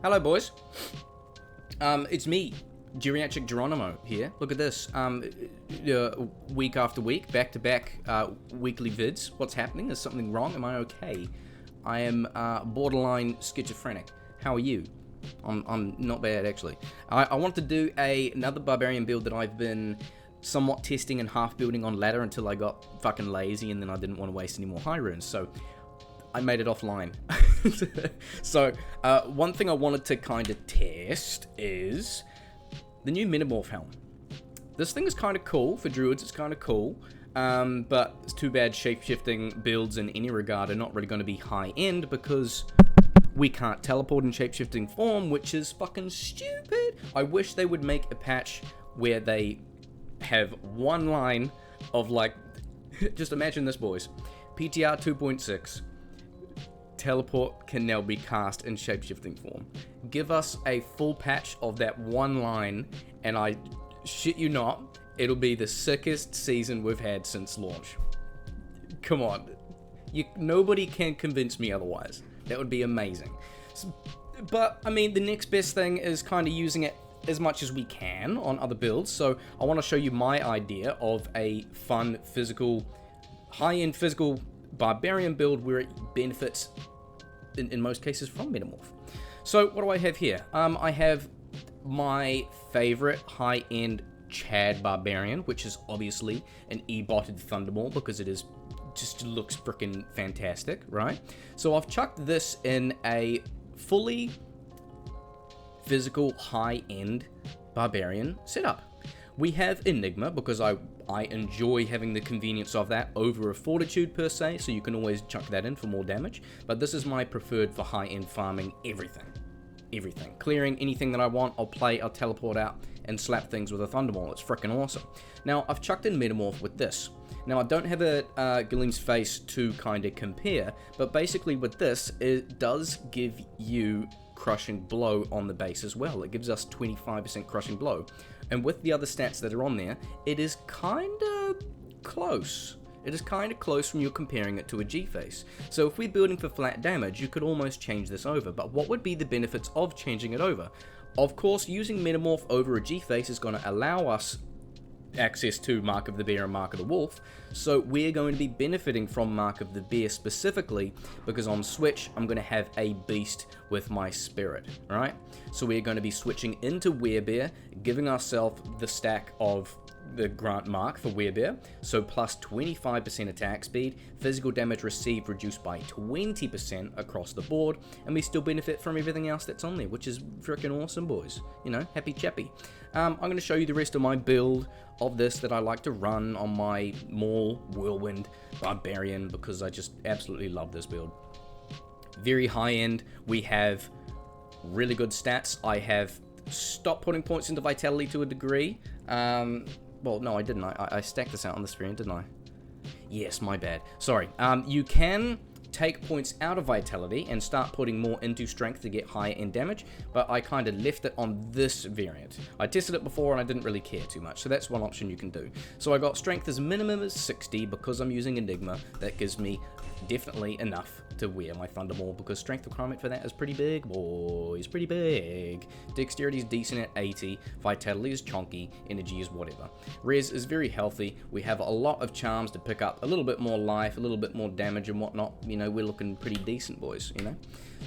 Hello, boys. It's me, Geriatric Geronimo here. Look at this. Week after week, back-to-back weekly vids. What's happening? Is something wrong? Am I okay? I am borderline schizophrenic. How are you? I'm not bad, actually. I want to do another Barbarian build that I've been somewhat testing and half building on ladder until I got fucking lazy and then I didn't want to waste any more high runes. So I made it offline. So one thing I wanted to kind of test is the new Metamorph helm. This thing is kind of cool. For druids, it's kind of cool. But it's too bad shape-shifting builds in any regard are not really going to be high-end because we can't teleport in shape-shifting form, which is fucking stupid. I wish they would make a patch where they have one line of like, just imagine this, boys. PTR 2.6. Teleport can now be cast in shape-shifting form. Give us a full patch of that one line, and I shit you not, it'll be the sickest season we've had since launch. Come on. Nobody can convince me otherwise. That would be amazing. But, I mean, the next best thing is kind of using it as much as we can on other builds. So, I want to show you my idea of a fun, physical, high-end physical Barbarian build where it benefits, in most cases, from Metamorph. So, what do I have here? I have my favorite high-end Chad Barbarian, which is obviously an E-botted Thundermaw because it is just looks freaking fantastic, right? So I've chucked this in a fully physical high-end Barbarian setup. We have Enigma because I enjoy having the convenience of that over a Fortitude per se, so you can always chuck that in for more damage, but this is my preferred for high-end farming everything. Clearing anything that I want, I'll teleport out and slap things with a Thundermaw. It's freaking awesome. Now, I've chucked in Metamorph with this. Now, I don't have a Galeem's Face to kind of compare, but basically with this, it does give you Crushing Blow on the base as well. It gives us 25% Crushing Blow. And with the other stats that are on there, it is kind of close. It is kind of close when you're comparing it to a G-Face. So if we're building for flat damage, you could almost change this over. But what would be the benefits of changing it over? Of course, using Metamorph over a G-Face is going to allow us access to Mark of the Bear and Mark of the Wolf, so we're going to be benefiting from Mark of the Bear specifically because on Switch I'm going to have a beast with my spirit, right? So we're going to be switching into Werebear, giving ourselves the stack of the Grant Mark for Werebear, so plus 25% attack speed, physical damage received reduced by 20% across the board, and we still benefit from everything else that's on there, which is freaking awesome, boys. You know, happy chappy. I'm going to show you the rest of my build of this that I like to run on my Maul Whirlwind Barbarian because I just absolutely love this build. Very high end. We have really good stats. I have stopped putting points into Vitality to a degree. Well, no, I didn't. I stacked this out on the screen, didn't I? Yes, my bad. Sorry. You can take points out of Vitality and start putting more into Strength to get higher end damage, but I kind of left it on this variant. I tested it before and I didn't really care too much, so that's one option you can do. So I got Strength as minimum as 60 because I'm using Enigma. That gives me definitely enough to wear my Thundermaw because strength requirement for that is pretty big, boys, pretty big. Dexterity is decent at 80, Vitality is chonky, energy is whatever. Res is very healthy, we have a lot of charms to pick up, a little bit more life, a little bit more damage and whatnot, you know, we're looking pretty decent, boys, you know.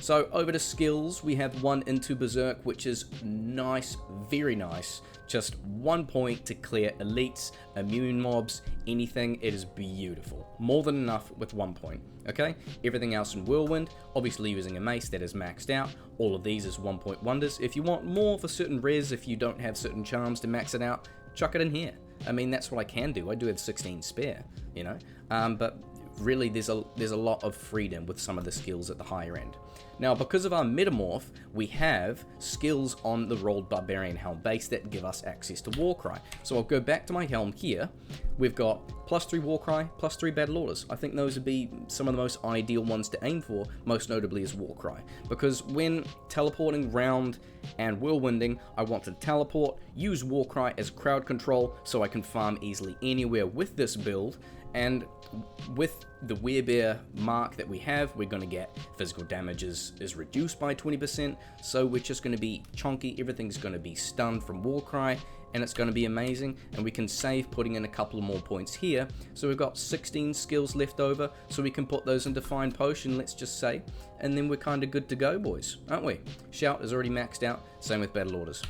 So over to skills, we have one into Berserk, which is nice, very nice. Just 1 point to clear elites, immune mobs, anything. It is beautiful. More than enough with 1 point, okay? Everything else in Whirlwind, obviously using a mace that is maxed out. All of these is 1 point wonders. If you want more for certain res, if you don't have certain charms to max it out, chuck it in here. I mean, that's what I can do. I do have 16 spare, you know? But really, there's a lot of freedom with some of the skills at the higher end. Now, because of our Metamorph, we have skills on the rolled Barbarian Helm base that give us access to Warcry. So I'll go back to my helm here. We've got +3 Warcry, +3 Battle Orders. I think those would be some of the most ideal ones to aim for, most notably is Warcry. Because when teleporting round and whirlwinding, I want to teleport, use Warcry as crowd control so I can farm easily anywhere with this build, And with the werebear mark that we have, we're going to get physical damage is reduced by 20%, so we're just going to be chonky, everything's going to be stunned from Warcry, and it's going to be amazing, and we can save putting in a couple more points here. So we've got 16 skills left over, so we can put those into Fine Potion, let's just say, and then we're kind of good to go, boys, aren't we? Shout is already maxed out, same with Battle Orders.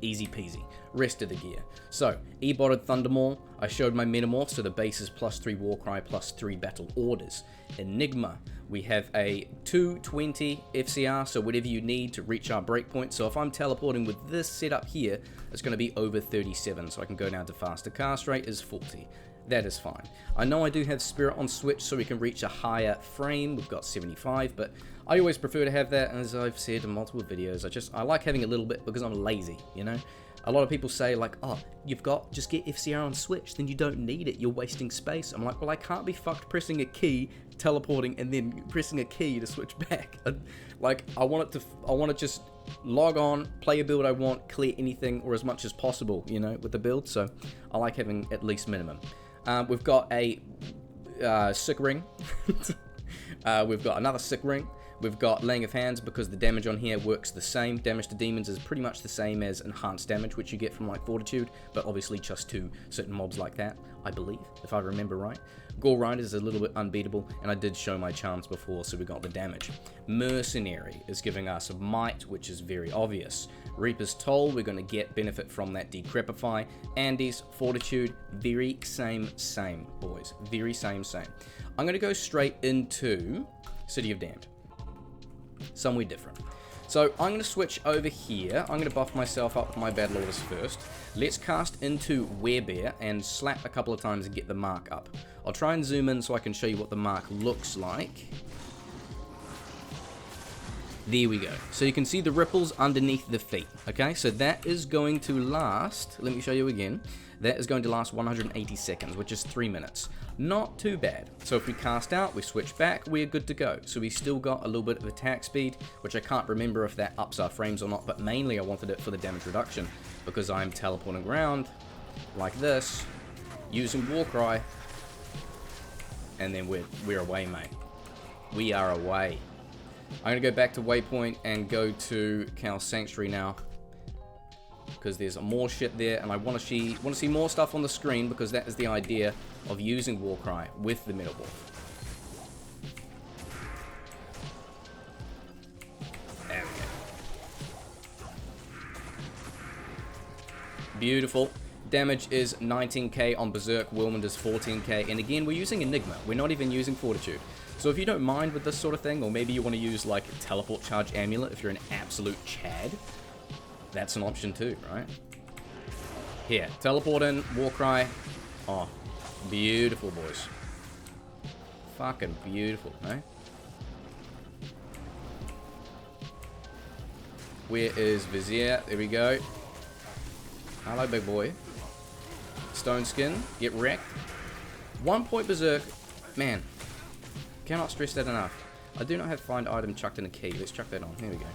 Easy peasy. Rest of the gear. So, E-botted Thundermaw, I showed my Metamorph, so the base is +3 Warcry, +3 Battle Orders. Enigma, we have a 220 FCR, so whatever you need to reach our breakpoint. So if I'm teleporting with this setup here, it's going to be over 37, so I can go down to faster cast rate is 40. That is fine. I know I do have Spirit on Switch, so we can reach a higher frame. We've got 75, but I always prefer to have that, as I've said in multiple videos. I like having a little bit because I'm lazy, you know? A lot of people say like, oh, just get FCR on Switch, then you don't need it, you're wasting space. I'm like, well, I can't be fucked pressing a key, teleporting, and then pressing a key to switch back. Like, I want to just log on, play a build I want, clear anything, or as much as possible, you know, with the build, so I like having at least minimum. We've got a sick ring. We've got another sick ring. We've got Laying of Hands because the damage on here works the same. Damage to demons is pretty much the same as enhanced damage, which you get from like Fortitude, but obviously just to certain mobs like that, I believe, if I remember right. Gore Rider is a little bit unbeatable, and I did show my charms before, so we got the damage. Mercenary is giving us Might, which is very obvious. Reaper's Toll, we're going to get benefit from that Decrepify. Andes, Fortitude, very same, boys. Very same. I'm going to go straight into City of Damned. Somewhere different. So I'm going to switch over here. I'm going to buff myself up with my Battle Orders first. Let's cast into Werebear and slap a couple of times and get the mark up. I'll try and zoom in so I can show you what the mark looks like. There we go. So you can see the ripples underneath the feet. Okay, so that is going to last, let me show you again. That is going to last 180 seconds, which is 3 minutes. Not too bad. So if we cast out, we switch back, we're good to go. So we still got a little bit of attack speed, which I can't remember if that ups our frames or not, but mainly I wanted it for the damage reduction because I'm teleporting around like this, using Warcry, and then we're away, mate. We are away. I'm going to go back to Waypoint and go to Cal Sanctuary now, because there's more shit there, and I want to see more stuff on the screen, because that is the idea of using Warcry with the Metamorph. There we go. Beautiful. Damage is 19k on Berserk, Whirlwind is 14k, and again, we're using Enigma. We're not even using Fortitude. So if you don't mind with this sort of thing, or maybe you want to use like Teleport Charge Amulet if you're an absolute Chad, that's an option too, right? Here, teleport in, Warcry. Oh, beautiful, boys. Fucking beautiful, eh? Where is Vizier? There we go. Hello, big boy. Stone Skin, get wrecked. 1 point Berserk. Man, cannot stress that enough. I do not have Find Item chucked in a key. Let's chuck that on. Here we go.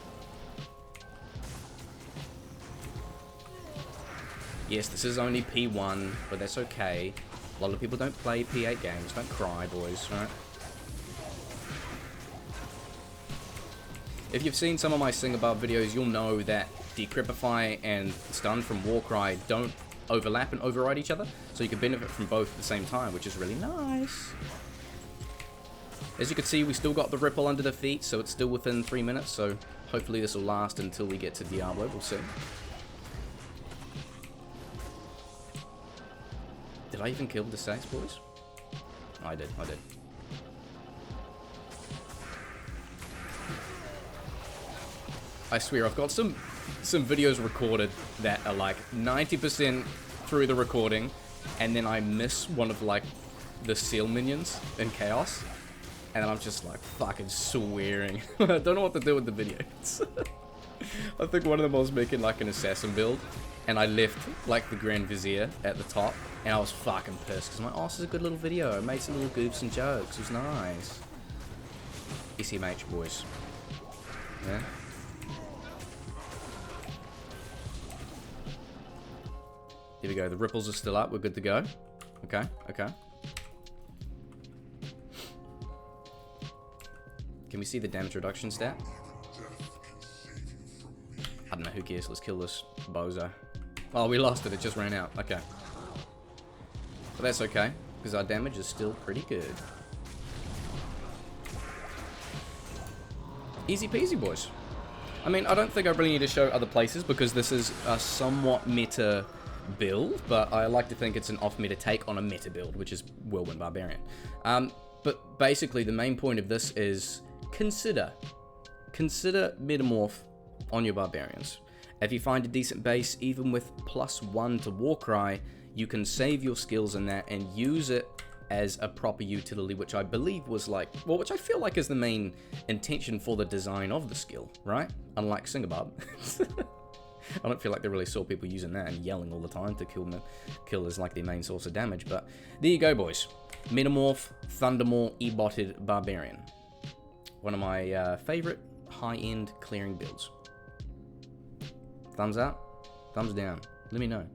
Yes, this is only P1, but that's okay. A lot of people don't play P8 games. Don't cry, boys, right? If you've seen some of my Sing Above videos, you'll know that Decrepify and Stun from Warcry don't overlap and override each other, so you can benefit from both at the same time, which is really nice. As you can see, we still got the ripple under the feet, so it's still within 3 minutes, so hopefully this will last until we get to Diablo. We'll see. Did I even kill the Sax, boys? I did. I swear, I've got some videos recorded that are like 90% through the recording, and then I miss one of like the seal minions in Chaos, and then I'm just like fucking swearing. I don't know what to do with the videos. I think one of them was making like an assassin build, and I left like the Grand Vizier at the top, and I was fucking pissed because I'm like, oh, this is a good little video. I made some little goofs and jokes. It was nice. ECMH, boys. Yeah. Here we go. The ripples are still up. We're good to go. Okay. Can we see the damage reduction stat? I don't know, who cares? Let's kill this bozo. Oh, we lost it. It just ran out. Okay. But that's okay, because our damage is still pretty good. Easy peasy, boys. I mean, I don't think I really need to show other places because this is a somewhat meta build, but I like to think it's an off-meta take on a meta build, which is Whirlwind Barbarian. But basically, the main point of this is consider Metamorph on your Barbarians. If you find a decent base, even with +1 to Warcry, you can save your skills in that and use it as a proper utility, which I believe was like, well, which I feel like is the main intention for the design of the skill, right? Unlike Singabarb. I don't feel like they really saw people using that and yelling all the time to kill as like their main source of damage, but there you go, boys. Metamorph, Thundermaw, E-botted Barbarian. One of my favorite high-end clearing builds. Thumbs up, thumbs down. Let me know.